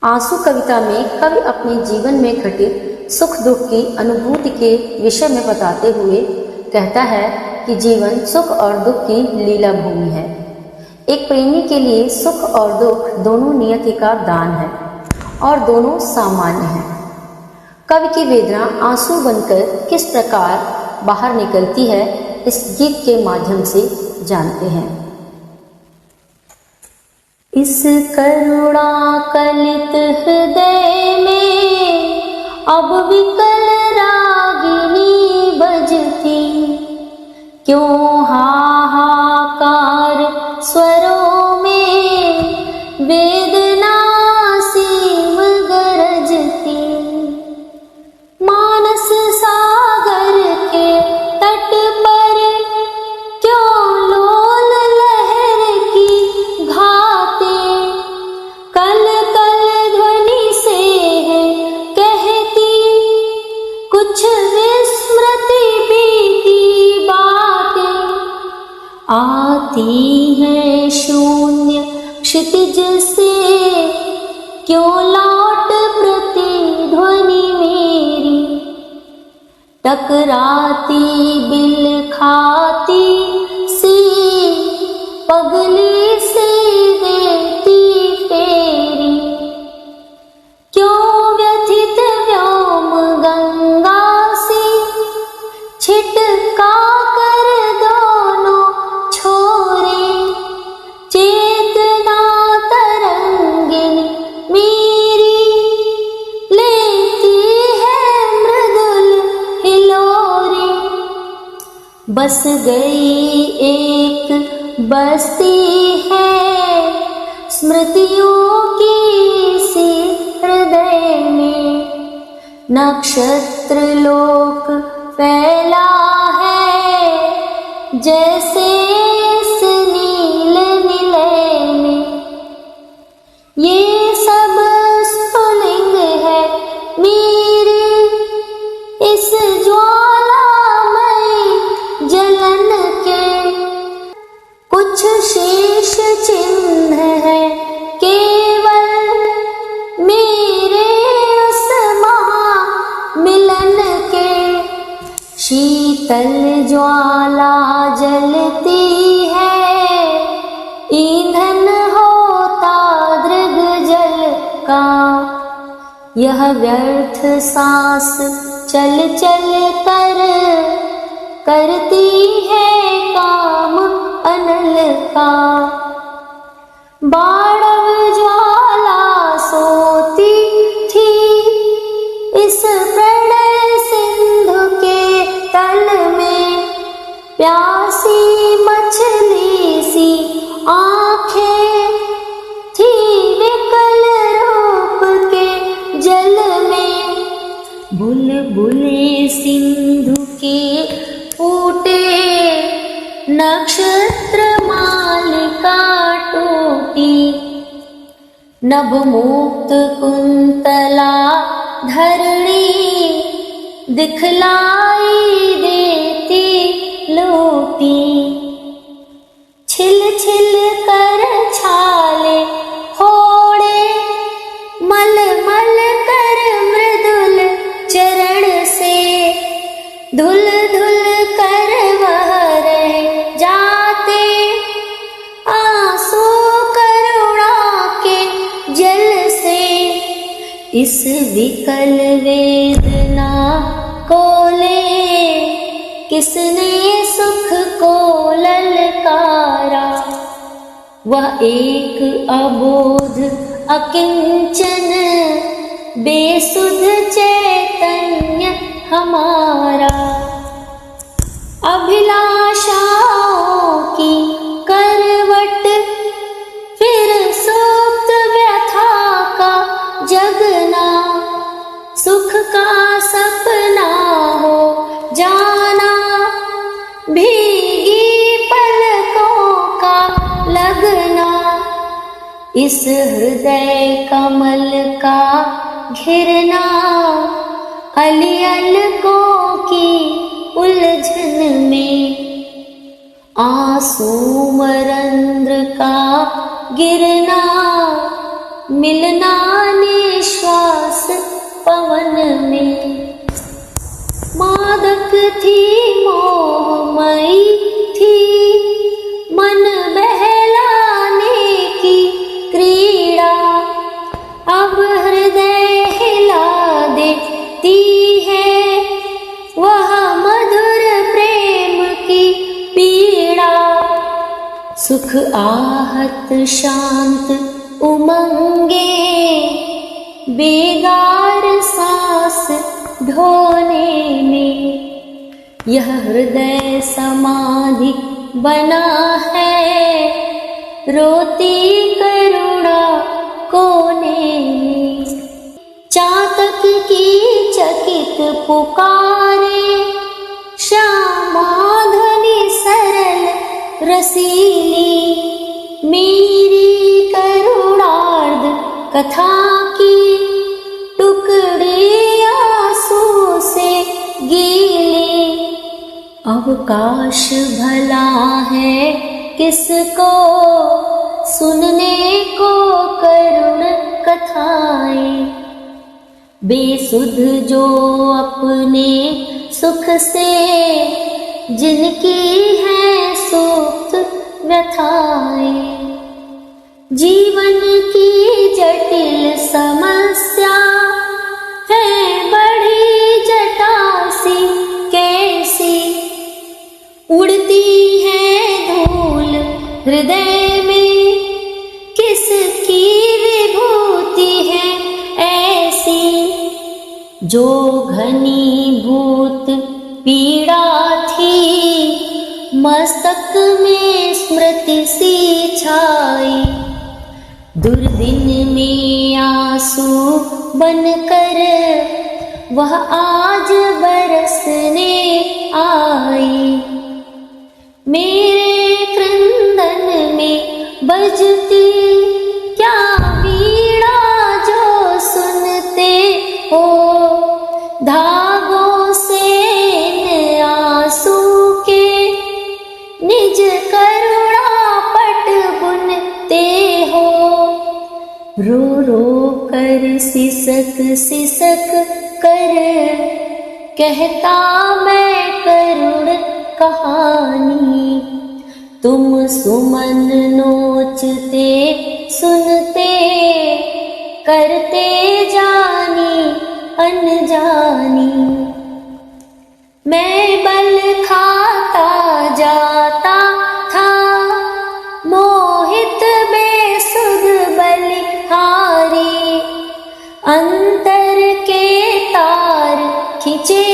आंसू कविता में कवि अपने जीवन में घटित सुख दुख की अनुभूति के विषय में बताते हुए कहता है कि जीवन सुख और दुख की लीला भूमि है। एक प्रेमी के लिए सुख और दुख दोनों नियति का दान है और दोनों सामान्य हैं। कवि की वेदना आंसू बनकर किस प्रकार बाहर निकलती है, इस गीत के माध्यम से जानते हैं। इस करुणा कलित हृदय में अब विकल रागिनी बजती, क्यों हाहाकार स्वरों में वेदना सीम गरजती। मानस सागर के तट पर क्यों लोल लहर की घाते, कल कल ध्वनि से है कहती कुछ विस्मृति बीती बातें। आती है शून्य क्षितिज से क्यों लौट प्रतिध्वनि मेरी, टकराती बिल खाती सी पगली से देती फेरी। क्यों व्यथित व्योम गंगा सी छिटका कर दोनों छोरे, चेतना तरंगिनी मेरी लेती है मृदुल हिलोरे। बस गई एक बस्ती है स्मृतियों की सी हृदय में, नक्षत्र लोक फैला है जैसे इस नील निलय में। ये सब स्फुलिंग है मेरी इस ज्वालामयी जलन के, कुछ शेष चिन्ह है केवल मेरे उस महामिलन के। शीतल ज्वाला जलती है, ईंधन होता दृग जल का, यह व्यर्थ सांस चल चल कर करती है काम अनल का। बाणव ज्वाला सोती थी इस प्रणय सिंधु के तल में, प्यासी मछली सी आंखें थी विकल रूप के जल में। बुलबुले सिंधु के फूटे नक्षत्र मालिका टूटी, नभ मुक्त कुंतला धरणी दिखलाई देती लोटी। छिल छिल कर छाले फोड़े मल मल कर मृदुल चरण से, धुल धुल कर वह रह जाते आंसू करुणा के जल से। इस विकल वेदना को ले किसने सुख को ललकारा, वह एक अबोध अकिंचन बेसुध चैतन्य हमारा। अभिलाषाओं की करवट फिर सुप्त व्यथा का जगना, सुख का सपना हो जाना, भीगी पलकों का लगना। इस हृदय कमल का घिरना, अलकों की उलझन में, आंसू मरंद्र का गिरना, मिलना थी मोहमयी थी, मन बहलाने की क्रीड़ा, अब हृदय हिला देती है वह मधुर प्रेम की पीड़ा। सुख आहत शांत उमंगे, बेगार सांस ढोने में, यह हृदय समाधि बना है, रोती करुणा कोने में। चातक की चकित पुकारे, श्यामा ध्वनि सरल रसीली, मेरी करुणार्ध कथा की टुकड़ी आंसू से गीली। अवकाश भला है किसको सुनने को करुण कथाएं, बेसुध जो अपने सुख से जिनकी है सुप्त व्यथाएं। जीवन की जटिल समस्या है बड़ी जटासी कैसी, उड़ती है धूल हृदय में, किसकी विभूति है ऐसी। जो घनीभूत पीड़ा थी, मस्तक में स्मृति सी छाई, दुर्दिन में आंसू बनकर वह आज बरसने आई। मेरे क्रंदन में बजती क्या वीणा जो सुनते हो, धागों से इन आंसू के निज करुणा पट बुनते हो। रो रो कर सिसक सिसक कर कहता मैं करुण कहानी, तुम सुमन नोचते सुनते करते जानी अनजानी। मैं बल खाता जाता था, मोहित बेसुध बलिहारी, अंतर के तार खिंचे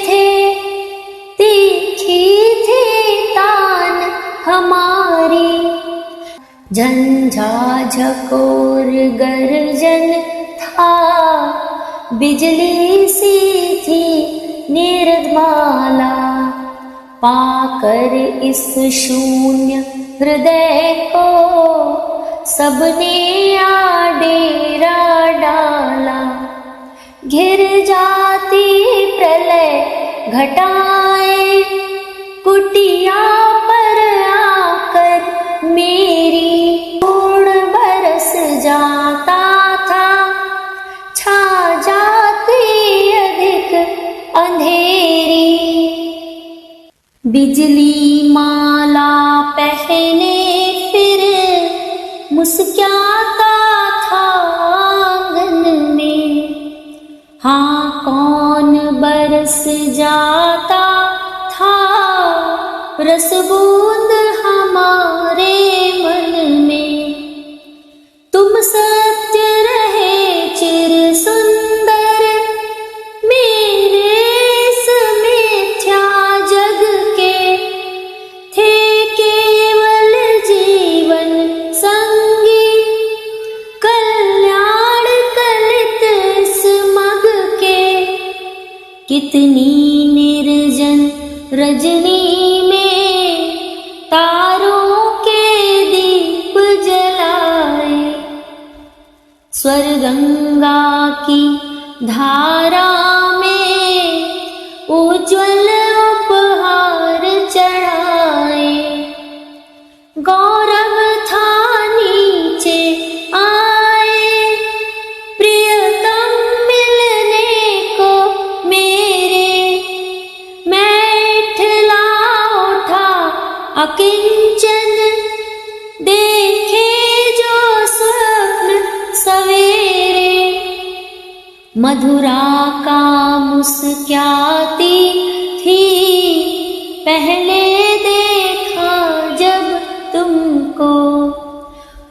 थे, तीखी थी तान हमारी। झंझा झकोर गर्जन था, बिजली सी थी निर्मला, पाकर इस शून्य हृदय को सबने आ डेरा डाला। घिर जाती प्रलय घटाएं कुटिया पर आकर मेरी, धूड़ बरस जाता था, छा जाती अधिक अंधेरी। बिजली माला पहने फिर मुस्कुराता था आंगन में, हाँ कौन बरस जाता था रस बूंद हमारे मन में। तुम सत्य रहे चिर सुंदर मेरे इस मिथ्या जग के, थे केवल जीवन संगी कल्याण कलित इस मग के। कितनी निर्जन रजनी में तारों के दीप जलाए, स्वर गंगा की धारा में उज्ज्वल उपहार चढ़ाए। गौरव था नीचे आए प्रियतम मिलने को मेरे, मैं अकिंचन देखे जो स्वप्न सवेरे, मधुरा का मुस्क्याती थी पहले देखा जब तुमको,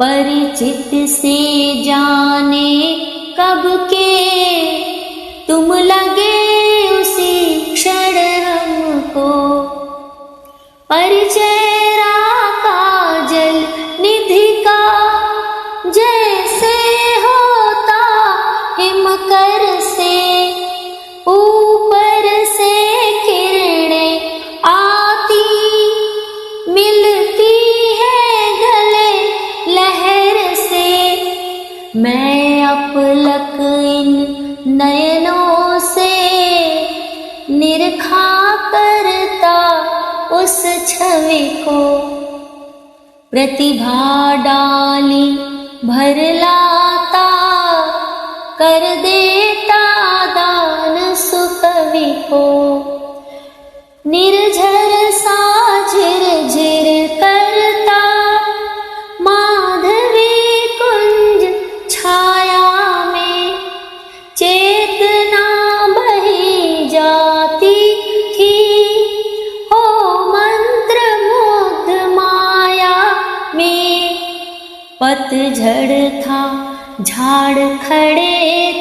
परिचित से जाने कब के तुम लगे उसी क्षण हमको, परिचय काजल निधि का जैसे होता हिमकर से, ऊपर से किरणें आती मिलती है गले लहर से, मैं अपलक इन नयनों से निरखा करता उस छवि को, प्रतिभा डाली भर लाता कर देता दान सुकवि को, निर्झर सा झिरझिर करता माधवी कुंज छाया में, चेतना बही जाती थी हो मंत्र मुग्ध माया में, पतझड़ था झाड़ खड़े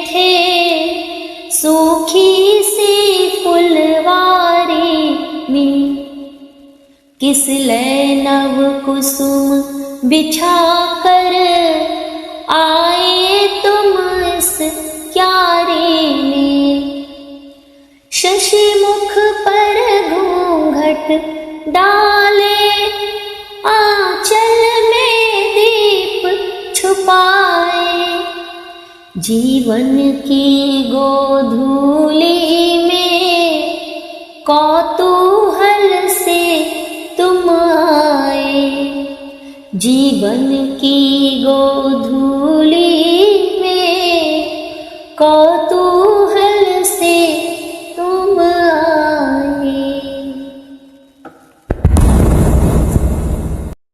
थे सूखी सी फुलवारी में, किस लय नव कुसुम बिछा कर आए तुम इस क्यारी में, शशि मुख पर घूंघट डाले आंचल में दीप छुपाए, जीवन की गोधूली में कौतूहल से तुम आए, जीवन की गोधूली में कौतूहल